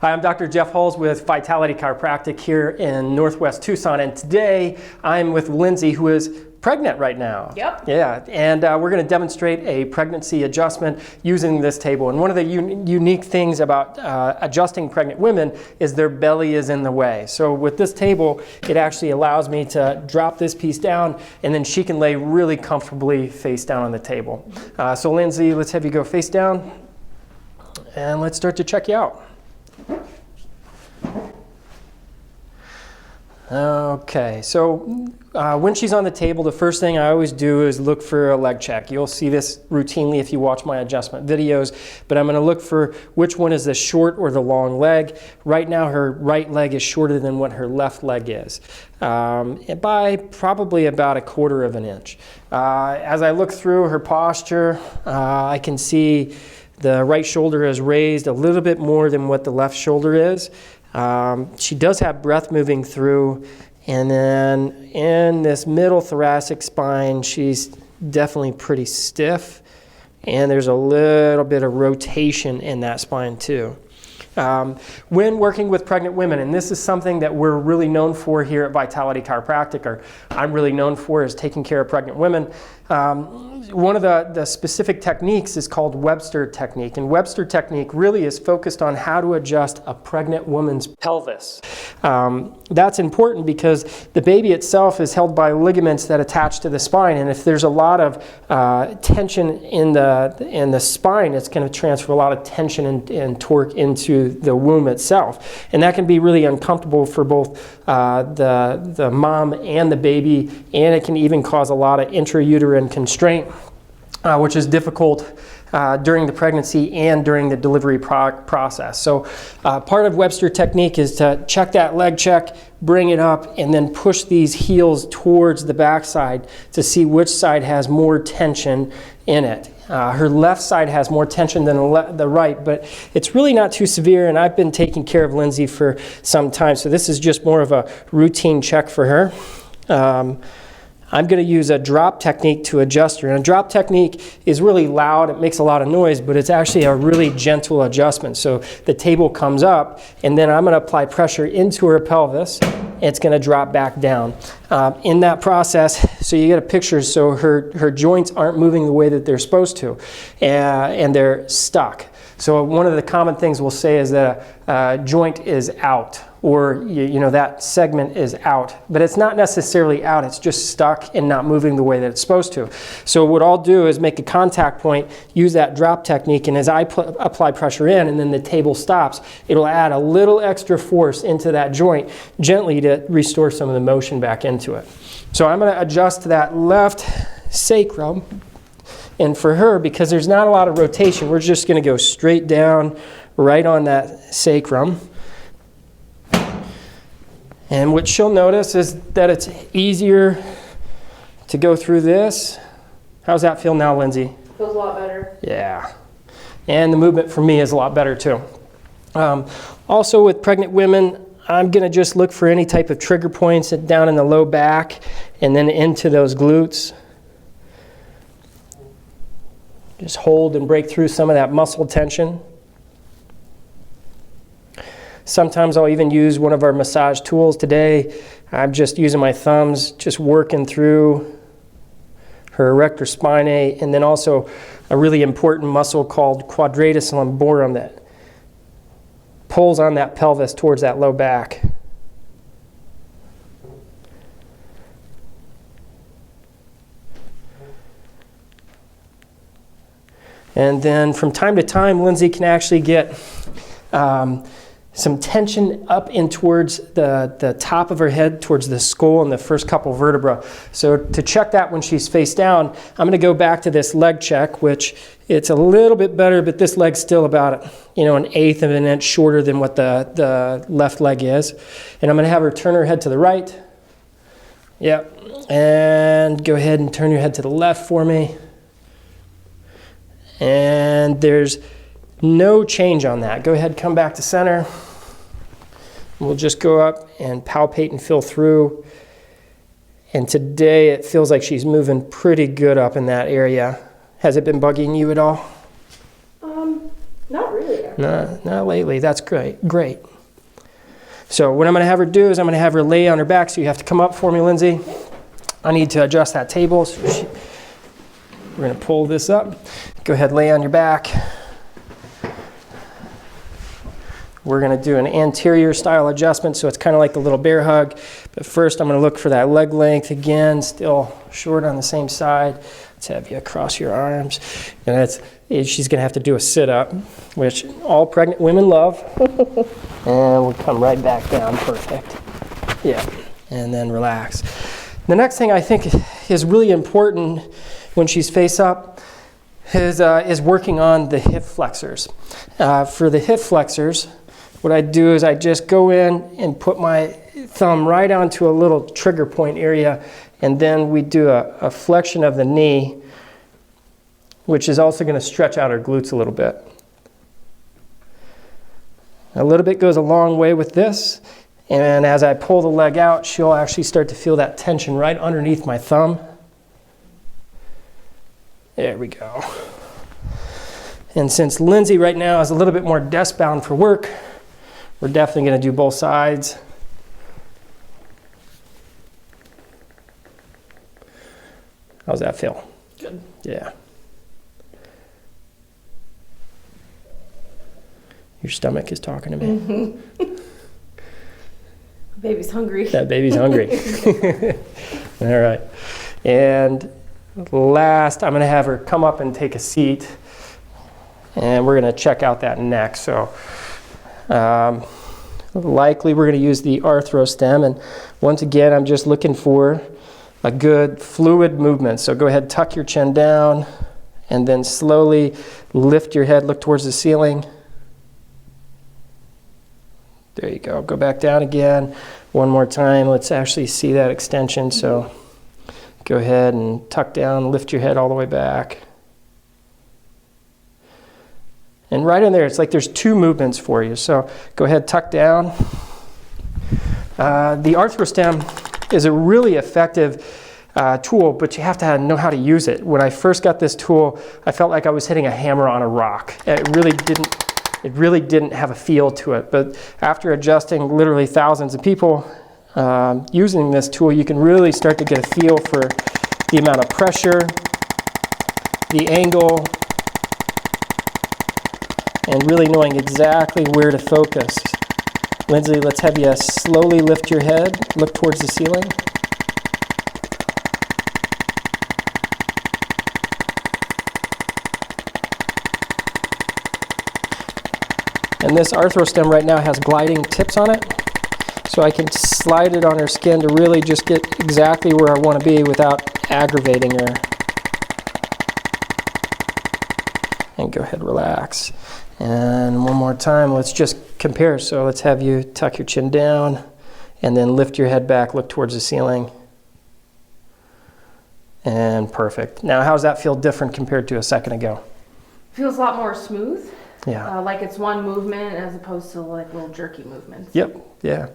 Hi, I'm Dr. Geoff Huls with Vitality Chiropractic here in Northwest Tucson, and today I'm with Lindsay, who is pregnant right now. Yep. Yeah, and we're going to demonstrate a pregnancy adjustment using this table. And one of the unique things about adjusting pregnant women is their belly is in the way. So with this table, it actually allows me to drop this piece down, and then she can lay really comfortably face down on the table. So Lindsay, let's have you go face down, and let's start to check you out. Okay, so when she's on the table, the first thing I always do is look for a leg check. You'll see this routinely if you watch my adjustment videos, but I'm going to look for which one is the short or the long leg. Right now her right leg is shorter than what her left leg is, by probably about 1/4 of an inch. As I look through her posture, I can see the right shoulder is raised a little bit more than what the left shoulder is. She does have breath moving through, and then in this middle thoracic spine, she's definitely pretty stiff, and there's a little bit of rotation in that spine too. When working with pregnant women, and this is something that we're really known for here at Vitality Chiropractic, or I'm really known for, is taking care of pregnant women. One of the specific techniques is called Webster technique, and Webster technique really is focused on how to adjust a pregnant woman's pelvis. That's important because the baby itself is held by ligaments that attach to the spine, and if there's a lot of tension in the spine, it's going to transfer a lot of tension and torque into the womb itself, and that can be really uncomfortable for both the mom and the baby, and it can even cause a lot of intrauterine constraint, which is difficult during the pregnancy and during the delivery process. So part of Webster technique is to check that leg check, bring it up, and then push these heels towards the backside to see which side has more tension in it. Her left side has more tension than the right, but it's really not too severe, and I've been taking care of Lindsay for some time, so this is just more of a routine check for her. I'm going to use a drop technique to adjust her. And a drop technique is really loud, it makes a lot of noise, but it's actually a really gentle adjustment. So the table comes up, and then I'm going to apply pressure into her pelvis. It's going to drop back down. In that process, so you get a picture, so her joints aren't moving the way that they're supposed to, and they're stuck. So one of the common things we'll say is that a joint is out, or you know, that segment is out, but it's not necessarily out, it's just stuck and not moving the way that it's supposed to. So what I'll do is make a contact point, use that drop technique, and as I apply pressure in and then the table stops, it'll add a little extra force into that joint gently to restore some of the motion back into it. So I'm going to adjust that left sacrum. And for her, because there's not a lot of rotation, we're just going to go straight down right on that sacrum. And what she'll notice is that it's easier to go through this. How's that feel now, Lindsay? Feels a lot better. Yeah. And the movement for me is a lot better too. Also with pregnant women, I'm going to just look for any type of trigger points down in the low back and then into those glutes. Just hold and break through some of that muscle tension. Sometimes I'll even use one of our massage tools. Today, I'm just using my thumbs, just working through her erector spinae, and then also a really important muscle called quadratus lumborum that pulls on that pelvis towards that low back. And then from time to time, Lindsay can actually get some tension up in towards the top of her head, towards the skull and the first couple vertebrae. So to check that when she's face down, I'm going to go back to this leg check, which it's a little bit better, but this leg's still about, 1/8 of an inch shorter than what the left leg is. And I'm going to have her turn her head to the right. Yep. And go ahead and turn your head to the left for me. And there's no change on that. Go ahead, come back to center. We'll just go up and palpate and feel through. And today it feels like she's moving pretty good up in that area. Has it been bugging you at all? Not really, actually. No, not lately. That's great. Great. So what I'm going to have her do is I'm going to have her lay on her back. So you have to come up for me, Lindsay. I need to adjust that table. So we're going to pull this up. Go ahead, lay on your back. We're going to do an anterior style adjustment, so it's kind of like the little bear hug. But first I'm going to look for that leg length again, still short on the same side. Let's have you across your arms. And she's going to have to do a sit-up, which all pregnant women love. And we'll come right back down, perfect. Yeah, and then relax. The next thing I think is really important when she's face up is working on the hip flexors. For the hip flexors, what I do is I just go in and put my thumb right onto a little trigger point area, and then we do a flexion of the knee, which is also going to stretch out our glutes a little bit. A little bit goes a long way with this, and as I pull the leg out, she'll actually start to feel that tension right underneath my thumb. There we go. And since Lindsay right now is a little bit more desk bound for work, we're definitely going to do both sides. How's that feel? Good. Yeah. Your stomach is talking to me. Mm-hmm. Baby's hungry. That baby's hungry. All right. And last, I'm going to have her come up and take a seat. And we're going to check out that neck. So likely we're going to use the arthrostem. And once again, I'm just looking for a good fluid movement. So go ahead, tuck your chin down, and then slowly lift your head, look towards the ceiling. There you go. Go back down again. One more time. Let's actually see that extension. So go ahead and tuck down, lift your head all the way back. And right in there, it's like there's two movements for you. So go ahead, tuck down. The arthrostem is a really effective tool, but you have to know how to use it. When I first got this tool, I felt like I was hitting a hammer on a rock. It really didn't have a feel to it. But after adjusting literally thousands of people using this tool, you can really start to get a feel for the amount of pressure, the angle, and really knowing exactly where to focus. Lindsay, let's have you slowly lift your head, look towards the ceiling. And this arthrostem right now has gliding tips on it, so I can slide it on her skin to really just get exactly where I want to be without aggravating her. And go ahead, relax. And one more time, let's just compare. So let's have you tuck your chin down and then lift your head back, look towards the ceiling. And perfect. Now, how does that feel different compared to a second ago? Feels a lot more smooth. Yeah. Like it's one movement as opposed to like little jerky movements. Yep. Yeah.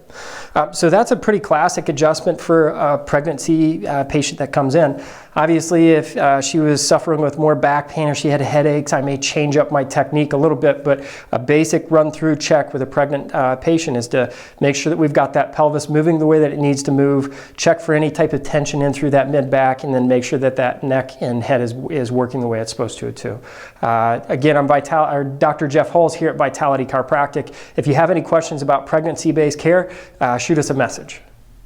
So that's a pretty classic adjustment for a pregnancy patient that comes in. Obviously, if she was suffering with more back pain or she had headaches, I may change up my technique a little bit, but a basic run-through check with a pregnant patient is to make sure that we've got that pelvis moving the way that it needs to move, check for any type of tension in through that mid-back, and then make sure that that neck and head is working the way it's supposed to too. Again, I'm Dr. Geoff Huls here at Vitality Chiropractic. If you have any questions about pregnancy-based care, shoot us a message.